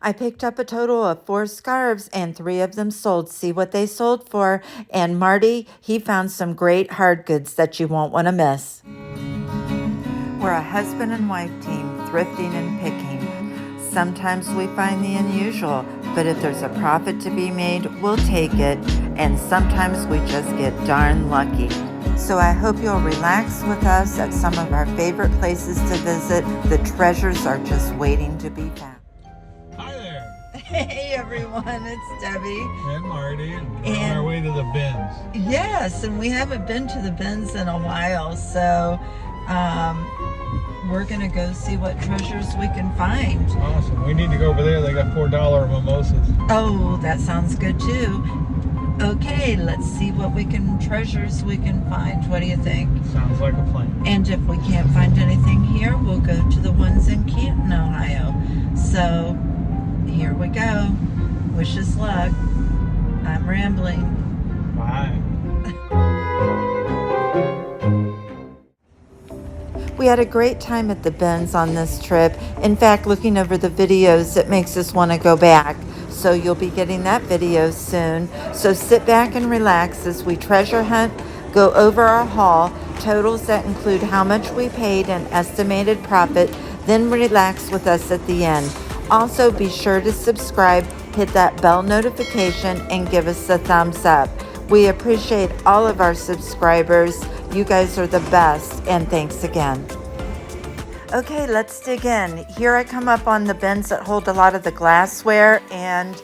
I picked up a total of 4 scarves and 3 of them sold. See what they sold for. And Marty, he found some great hard goods that you won't want to miss. We're a husband and wife team, thrifting and picking. Sometimes we find the unusual, but if there's a profit to be made, we'll take it. And sometimes we just get darn lucky. So I hope you'll relax with us at some of our favorite places to visit. The treasures are just waiting to be found. Hi there. Hey everyone, it's Debbie. And Marty, and on our way to the bins. Yes, and we haven't been to the bins in a while, so we're gonna go see what treasures we can find. Awesome. We need to go over there. They got $4 mimosas. Oh, that sounds good too. Okay, let's see what treasures we can find. What do you think? Sounds like a plan. And if we can't find anything here, we'll go to the ones in Canton, Ohio. So here we go. Wish us luck. I'm rambling. Bye. We had a great time at the bins on this trip. In fact, looking over the videos, it makes us want to go back. So you'll be getting that video soon. So sit back and relax as we treasure hunt, go over our haul, totals that include how much we paid and estimated profit, then relax with us at the end. Also, be sure to subscribe, hit that bell notification, and give us a thumbs up. We appreciate all of our subscribers. You guys are the best, and thanks again. Okay, let's dig in. Here I come up on the bins that hold a lot of the glassware and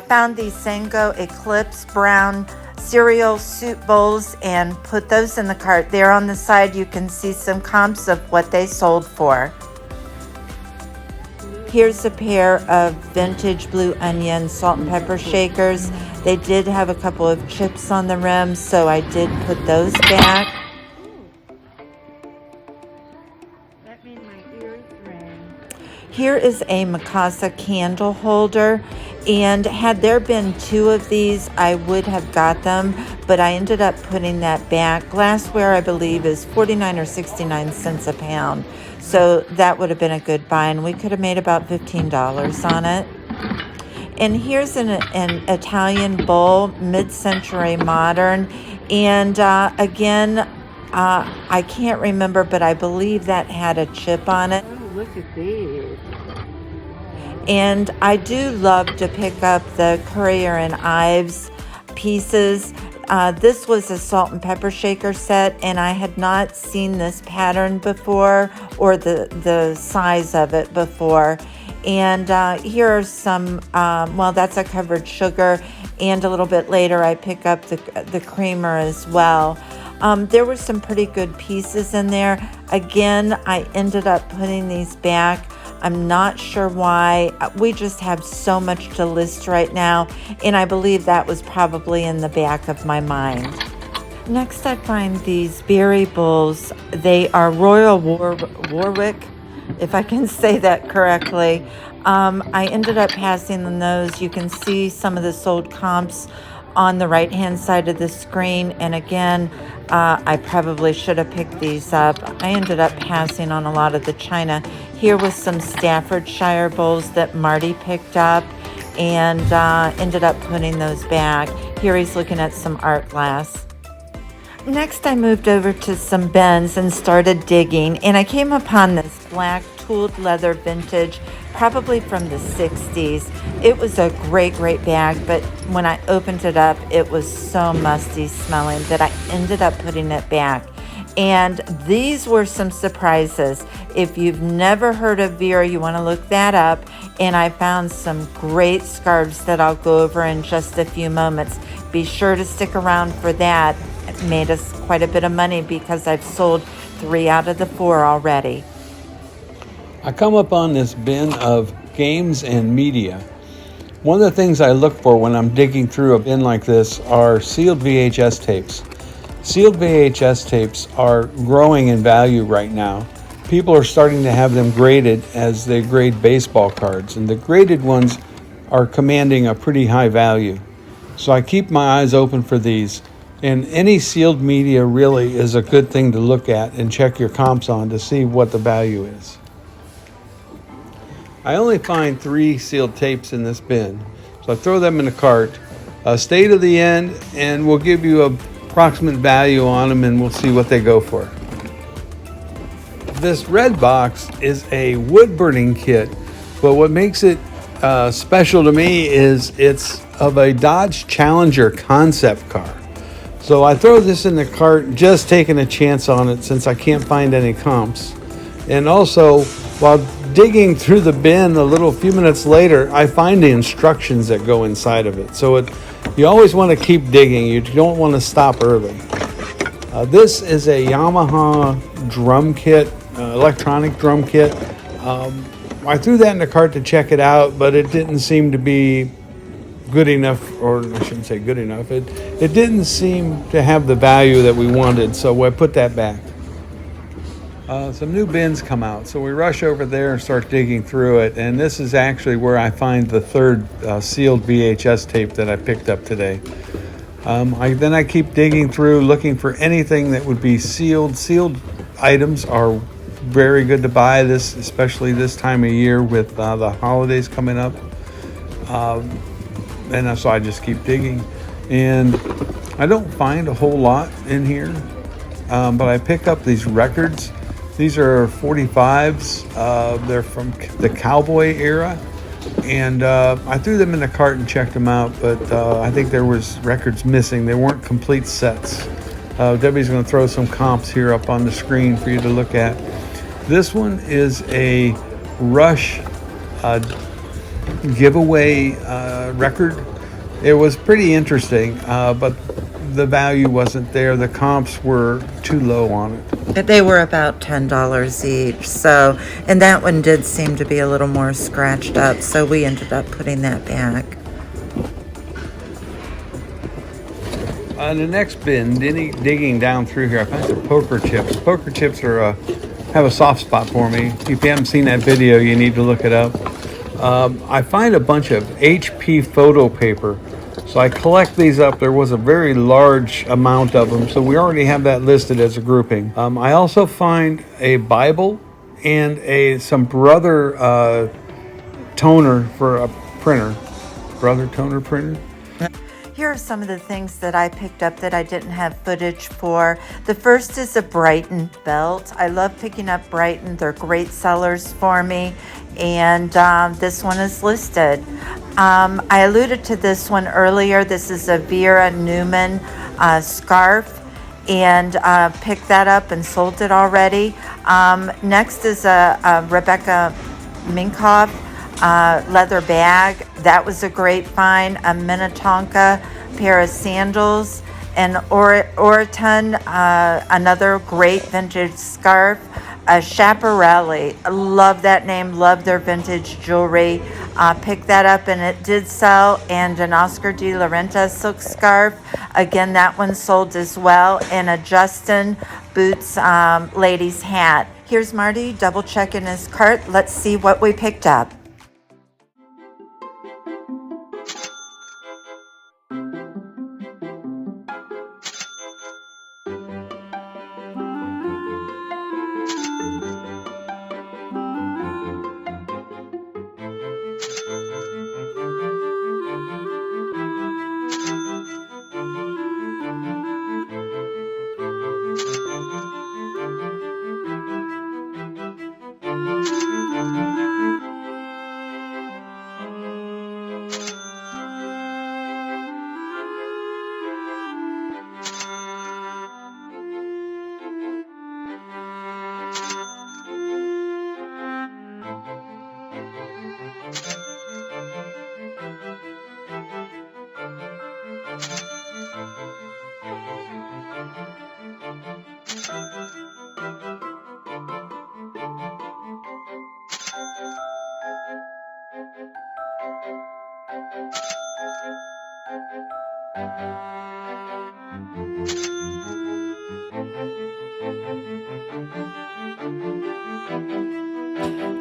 found these Sango Eclipse brown cereal soup bowls and put those in the cart. There on the side you can see some comps of what they sold for. Here's a pair of vintage blue onion salt and pepper shakers. They did have a couple of chips on the rim, so I did put those back. That made my ears ring. Here is a Mikasa candle holder, and had there been 2 of these, I would have got them, but I ended up putting that back. Glassware, I believe, is 49 or 69 cents a pound. So that would have been a good buy, and we could have made about $15 on it. And here's an Italian bowl, mid-century modern. And again, I can't remember, but I believe that had a chip on it. Oh, look at these. And I do love to pick up the Currier and Ives pieces. This was a salt and pepper shaker set, and I had not seen this pattern before or the size of it before. And here are some, well, that's a covered sugar, and a little bit later I pick up the creamer as well. There were some pretty good pieces in there. Again, I ended up putting these back. I'm not sure why. We just have so much to list right now, and I believe that was probably in the back of my mind. Next, I find these berry bowls. They are Royal Warwick, if I can say that correctly. I ended up passing on those. You can see some of the sold comps on the right-hand side of the screen, and again, I probably should have picked these up. I ended up passing on a lot of the china. Here was some Staffordshire bowls that Marty picked up, and ended up putting those back. Here he's looking at some art glass. Next, I moved over to some bins and started digging, and I came upon this black tooled leather vintage, probably from the 60s. It was a great bag, but when I opened it up, it was so musty smelling that I ended up putting it back. And these were some surprises. If you've never heard of Vera, you want to look that up. And I found some great scarves that I'll go over in just a few moments. Be sure to stick around for that. It made us quite a bit of money because I've sold 3 out of the 4 already. I come up on this bin of games and media. One of the things I look for when I'm digging through a bin like this are sealed VHS tapes. Sealed VHS tapes are growing in value right now. People are starting to have them graded as they grade baseball cards, and the graded ones are commanding a pretty high value. So I keep my eyes open for these. And any sealed media really is a good thing to look at and check your comps on to see what the value is. I only find 3 sealed tapes in this bin. So I throw them in the cart, stay to the end, and we'll give you an approximate value on them and we'll see what they go for. This red box is a wood burning kit, but what makes it special to me is it's of a Dodge Challenger concept car. So I throw this in the cart, just taking a chance on it since I can't find any comps. And also, while digging through the bin a few minutes later, I find the instructions that go inside of it. So you always want to keep digging. You don't want to stop early. This is a Yamaha drum kit, electronic drum kit. I threw that in the cart to check it out, but it didn't seem to be good enough, or I shouldn't say good enough. It didn't seem to have the value that we wanted, so I put that back. Some new bins come out, so we rush over there and start digging through it, and this is actually where I find the third sealed VHS tape that I picked up today. Then I keep digging through, looking for anything that would be sealed. Sealed items are very good to buy, especially this time of year with the holidays coming up. And so I just keep digging, and I don't find a whole lot in here, but I pick up these records. These are 45s. They're from the cowboy era, and I threw them in the cart and checked them out, but I think there was records missing. They weren't complete sets. Debbie's going to throw some comps here up on the screen for you to look at. This one is a Rush giveaway record. It was pretty interesting, but the value wasn't there. The comps were too low on it. They were about $10 each. So, and that one did seem to be a little more scratched up. So we ended up putting that back. The next bin, digging down through here, I found some poker chips. Poker chips are have a soft spot for me. If you haven't seen that video, you need to look it up. I find a bunch of HP photo paper. So I collect these up. There was a very large amount of them, so we already have that listed as a grouping. I also find a Bible and some Brother toner for a printer. Brother toner printer. Here are some of the things that I picked up that I didn't have footage for. The first is a Brighton Belt. I love picking up Brighton. They're great sellers for me. And this one is listed. I alluded to this one earlier. This is a Vera Newman scarf, and picked that up and sold it already. Next is a Rebecca Minkoff leather bag. That was a great find. A Minnetonka pair of sandals. An Oraton, another great vintage scarf. A Schiaparelli. Love that name. Love their vintage jewelry. Picked that up and it did sell. And an Oscar de la Renta silk scarf. Again, that one sold as well. And a Justin Boots ladies hat. Here's Marty double checking his cart. Let's see what we picked up.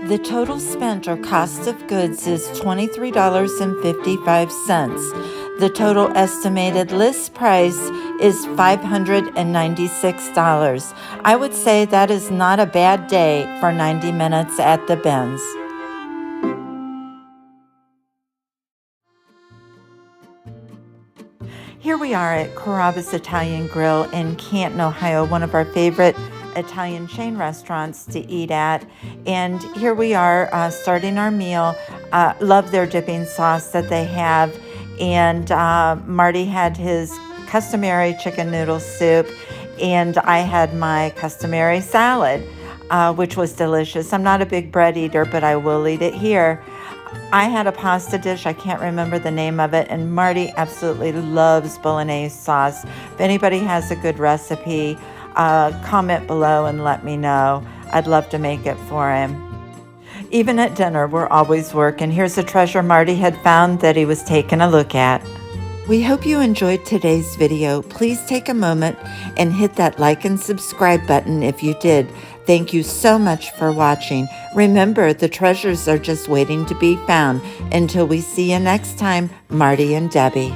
The total spent or cost of goods is $23.55. The total estimated list price is $596. I would say that is not a bad day for 90 minutes at the bins. Here we are at Caravas Italian Grill in Canton, Ohio, one of our favorite Italian chain restaurants to eat at. And here we are starting our meal. Love their dipping sauce that they have. And Marty had his customary chicken noodle soup, and I had my customary salad, which was delicious. I'm not a big bread eater, but I will eat it here. I had a pasta dish, I can't remember the name of it, and Marty absolutely loves bolognese sauce. If anybody has a good recipe, comment below and let me know. I'd love to make it for him. Even at dinner, we're always working. Here's a treasure Marty had found that he was taking a look at. We hope you enjoyed today's video. Please take a moment and hit that like and subscribe button if you did. Thank you so much for watching. Remember, the treasures are just waiting to be found. Until we see you next time, Marty and Debbie.